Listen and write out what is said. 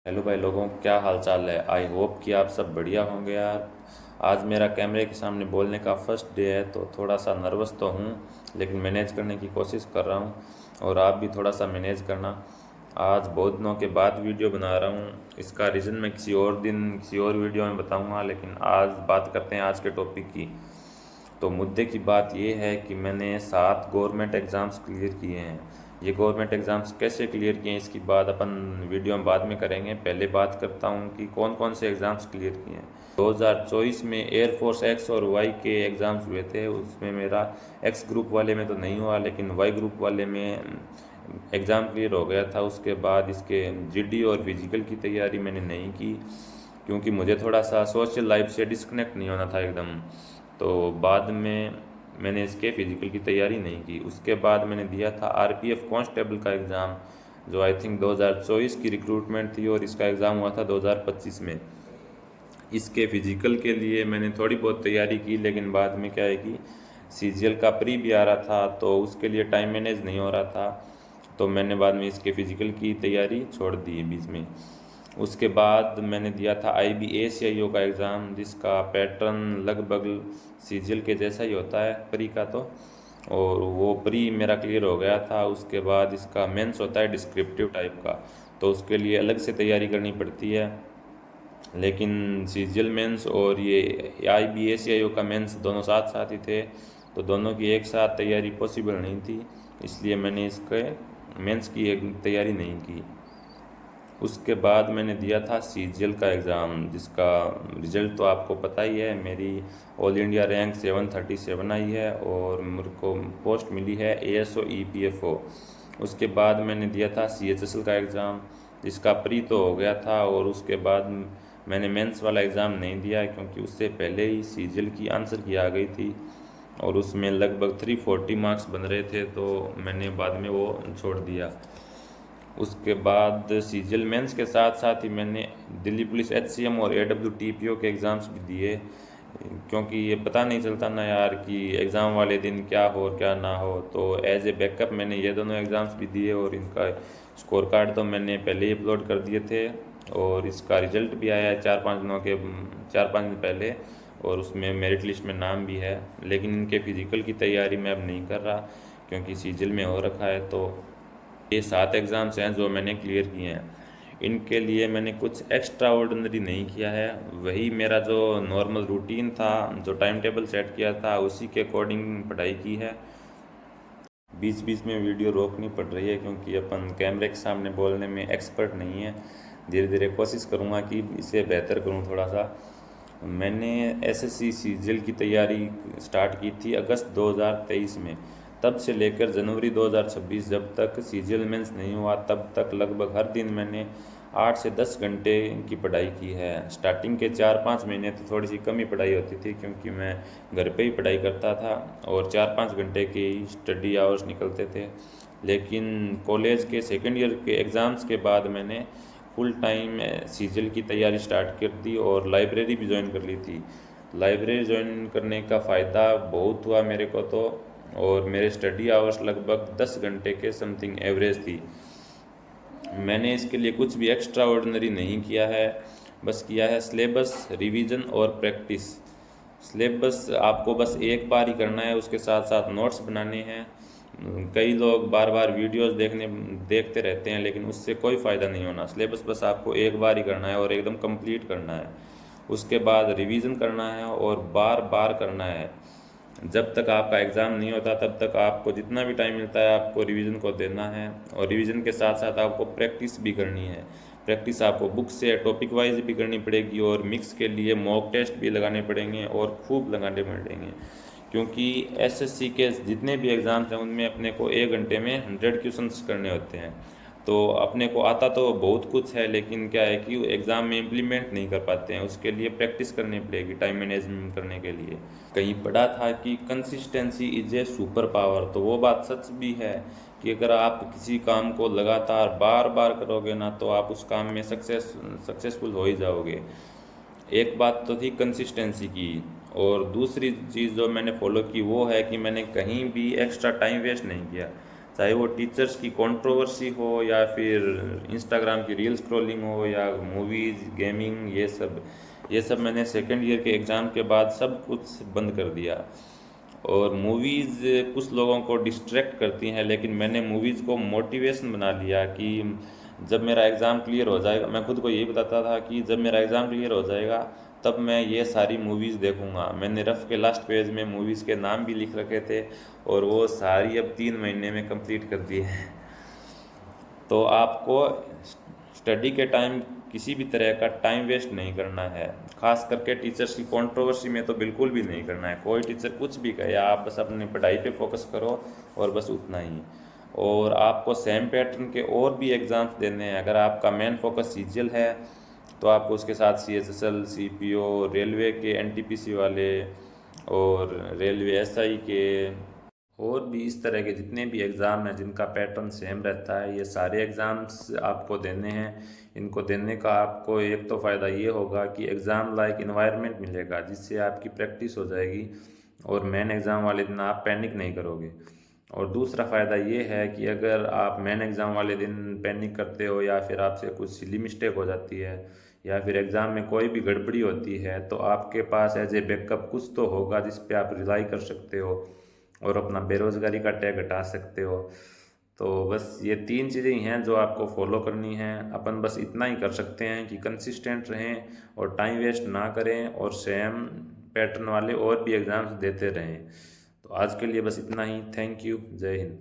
Hello भाई लोगों, क्या हाल चाल है। आई होप कि आप सब बढ़िया होंगे यार। आज मेरा कैमरे के सामने बोलने का फर्स्ट डे है तो थोड़ा सा नर्वस तो हूँ, लेकिन मैनेज करने की कोशिश कर रहा हूँ। और आप भी थोड़ा सा मैनेज करना। आज बहुत दिनों के बाद वीडियो बना रहा हूँ। इसका रीज़न मैं किसी और दिन किसी और वीडियो में बताऊँगा, लेकिन आज बात करते हैं आज के टॉपिक की। तो मुद्दे की बात ये है कि मैंने 7 गवर्नमेंट एग्ज़ाम्स क्लियर किए हैं। ये गवर्नमेंट एग्ज़ाम्स कैसे क्लियर किए हैं इसकी बात अपन वीडियो में बाद में करेंगे। पहले बात करता हूँ कि कौन कौन से एग्ज़ाम्स क्लियर किए हैं। 2024 में एयरफोर्स एक्स और वाई के एग्ज़ाम्स हुए थे। उसमें मेरा एक्स ग्रुप वाले में तो नहीं हुआ, लेकिन वाई ग्रुप वाले में एग्ज़ाम क्लियर हो गया था। उसके बाद इसके जीडी और फिजिकल की तैयारी मैंने नहीं की, क्योंकि मुझे थोड़ा सा सोशल लाइफ से डिस्कनेक्ट नहीं होना था एकदम। तो बाद में मैंने इसके फिज़िकल की तैयारी नहीं की। उसके बाद मैंने दिया था आरपीएफ कांस्टेबल का एग्ज़ाम, जो आई थिंक 2024 की रिक्रूटमेंट थी, और इसका एग्ज़ाम हुआ था 2025 में। इसके फिज़िकल के लिए मैंने थोड़ी बहुत तैयारी की, लेकिन बाद में क्या है कि सीजीएल का प्री भी आ रहा था, तो उसके लिए टाइम मैनेज नहीं हो रहा था। तो मैंने बाद में इसके फिज़िकल की तैयारी छोड़ दी बीच में। उसके बाद मैंने दिया था IBACIO का एग्ज़ाम, जिसका पैटर्न लगभग सीजीएल के जैसा ही होता है प्री का। तो और वो प्री मेरा क्लियर हो गया था। उसके बाद इसका मेंस होता है डिस्क्रिप्टिव टाइप का, तो उसके लिए अलग से तैयारी करनी पड़ती है। लेकिन सीजीएल मेंस और ये IBACIO का मेंस दोनों साथ साथ ही थे, तो दोनों की एक साथ तैयारी पॉसिबल नहीं थी, इसलिए मैंने इसके मेंस की एक तैयारी नहीं की। उसके बाद मैंने दिया था सीजीएल का एग्ज़ाम, जिसका रिज़ल्ट तो आपको पता ही है। मेरी ऑल इंडिया रैंक 737 आई है और मेरे को पोस्ट मिली है ASO EPFO। उसके बाद मैंने दिया था CHSL का एग्ज़ाम, जिसका प्री तो हो गया था। और उसके बाद मैंने मेंस वाला एग्ज़ाम नहीं दिया, क्योंकि उससे पहले ही सीजीएल की आंसर की आ गई थी और उसमें लगभग 340 मार्क्स बन रहे थे, तो मैंने बाद में वो छोड़ दिया। उसके बाद सीजीएल मेंस के साथ साथ ही मैंने दिल्ली पुलिस HCM और AWTPO के एग्ज़ाम्स भी दिए, क्योंकि ये पता नहीं चलता ना यार कि एग्ज़ाम वाले दिन क्या हो और क्या ना हो। तो एज ए बैकअप मैंने ये दोनों एग्ज़ाम्स भी दिए, और इनका स्कोर कार्ड तो मैंने पहले ही अपलोड कर दिए थे, और इसका रिज़ल्ट भी आया है 4-5 दिन पहले, और उसमें मेरिट लिस्ट में नाम भी है। लेकिन इनके फिज़िकल की तैयारी मैं अब नहीं कर रहा, क्योंकि सीजीएल में हो रखा है। तो ये 7 एग्ज़ाम्स हैं जो मैंने क्लियर किए हैं। इनके लिए मैंने कुछ एक्स्ट्रा ऑर्डिनरी नहीं किया है। वही मेरा जो नॉर्मल रूटीन था, जो टाइम टेबल सेट किया था, उसी के अकॉर्डिंग पढ़ाई की है। बीच बीच में वीडियो रोकनी पड़ रही है, क्योंकि अपन कैमरे के सामने बोलने में एक्सपर्ट नहीं है। धीरे धीरे कोशिश करूँगा कि इसे बेहतर करूँ थोड़ा सा। मैंने SSC सीजीएल की तैयारी स्टार्ट की थी अगस्त 2023 में। तब से लेकर जनवरी 2026 जब तक सीजीएल मेंस नहीं हुआ, तब तक लगभग हर दिन मैंने 8 से 10 घंटे की पढ़ाई की है। स्टार्टिंग के 4-5 महीने तो थोड़ी सी कम ही पढ़ाई होती थी, क्योंकि मैं घर पे ही पढ़ाई करता था और 4-5 घंटे के ही स्टडी आवर्स निकलते थे। लेकिन कॉलेज के सेकेंड ईयर के एग्ज़ाम्स के बाद मैंने फुल टाइम सीजीएल की तैयारी स्टार्ट कर दी और लाइब्रेरी भी ज्वाइन कर ली थी। लाइब्रेरी ज्वाइन करने का फ़ायदा बहुत हुआ मेरे को तो, और मेरे स्टडी आवर्स लगभग 10 घंटे के समथिंग एवरेज थी। मैंने इसके लिए कुछ भी एक्स्ट्रा ऑर्डिनरी नहीं किया है, बस किया है सिलेबस, रिवीजन और प्रैक्टिस। सिलेबस आपको बस एक बार ही करना है, उसके साथ साथ नोट्स बनाने हैं। कई लोग बार बार वीडियोस देखते रहते हैं, लेकिन उससे कोई फ़ायदा नहीं होना। सिलेबस बस आपको एक बार ही करना है और एकदम कंप्लीट करना है। उसके बाद रिवीजन करना है और बार बार करना है। जब तक आपका एग्ज़ाम नहीं होता तब तक आपको जितना भी टाइम मिलता है आपको रिवीजन को देना है, और रिवीजन के साथ साथ आपको प्रैक्टिस भी करनी है। प्रैक्टिस आपको बुक से टॉपिक वाइज भी करनी पड़ेगी, और मिक्स के लिए मॉक टेस्ट भी लगाने पड़ेंगे और खूब लगाने पड़ेंगे, क्योंकि SSC के जितने भी एग्ज़ाम्स हैं उनमें अपने को 1 घंटे में 100 क्वेश्चंस करने होते हैं। तो अपने को आता तो बहुत कुछ है, लेकिन क्या है कि एग्ज़ाम में इम्प्लीमेंट नहीं कर पाते हैं। उसके लिए प्रैक्टिस करनी पड़ेगी टाइम मैनेजमेंट करने के लिए। कहीं पढ़ा था कि consistency is a super power, तो वो बात सच भी है कि अगर आप किसी काम को लगातार बार बार करोगे ना, तो आप उस काम में सक्सेसफुल हो ही जाओगे। एक बात तो थी कंसिस्टेंसी की, और दूसरी चीज़ जो मैंने फॉलो की वो है कि मैंने कहीं भी एक्स्ट्रा टाइम वेस्ट नहीं किया। चाहे वो टीचर्स की कंट्रोवर्सी हो या फिर इंस्टाग्राम की रील स्क्रॉलिंग हो या मूवीज़ गेमिंग, ये सब मैंने सेकेंड ईयर के एग्ज़ाम के बाद सब कुछ बंद कर दिया। और मूवीज़ कुछ लोगों को डिस्ट्रैक्ट करती हैं, लेकिन मैंने मूवीज़ को मोटिवेशन बना लिया कि जब मेरा एग्ज़ाम क्लियर हो जाएगा, मैं खुद को यही बताता था कि जब मेरा एग्ज़ाम क्लियर हो जाएगा तब मैं ये सारी मूवीज़ देखूँगा। मैंने रफ़ के लास्ट पेज में मूवीज़ के नाम भी लिख रखे थे और वो सारी अब 3 महीने में कंप्लीट कर दी है। तो आपको स्टडी के टाइम किसी भी तरह का टाइम वेस्ट नहीं करना है, खास करके टीचर्स की कंट्रोवर्सी में तो बिल्कुल भी नहीं करना है। कोई टीचर कुछ भी कहे, आप बस अपनी पढ़ाई पे फोकस करो और बस उतना ही। और आपको सेम पैटर्न के और भी एग्ज़ाम्स देने हैं। अगर आपका मेन फोकस सीजीएल है तो आपको उसके साथ सीएचएसएल, सीपीओ, रेलवे के एनटीपीसी वाले और रेलवे एसआई के और भी इस तरह के जितने भी एग्ज़ाम हैं जिनका पैटर्न सेम रहता है, ये सारे एग्ज़ाम्स आपको देने हैं। इनको देने का आपको एक तो फ़ायदा ये होगा कि एग्ज़ाम लाइक इन्वायरमेंट मिलेगा जिससे आपकी प्रैक्टिस हो जाएगी और मेन एग्ज़ाम वाले दिन आप पैनिक नहीं करोगे। और दूसरा फ़ायदा ये है कि अगर आप मेन एग्ज़ाम वाले दिन पैनिक करते हो या फिर आपसे कुछ सिली मिस्टेक हो जाती है या फिर एग्ज़ाम में कोई भी गड़बड़ी होती है तो आपके पास एज ए बैकअप कुछ तो होगा जिस पे आप रिलाई कर सकते हो और अपना बेरोज़गारी का टैग हटा सकते हो। तो बस ये 3 चीज़ें ही हैं जो आपको फॉलो करनी हैं। अपन बस इतना ही कर सकते हैं कि कंसिस्टेंट रहें और टाइम वेस्ट ना करें और सेम पैटर्न वाले और भी एग्ज़ाम्स देते रहें। तो आज के लिए बस इतना ही। Thank you. जय हिंद।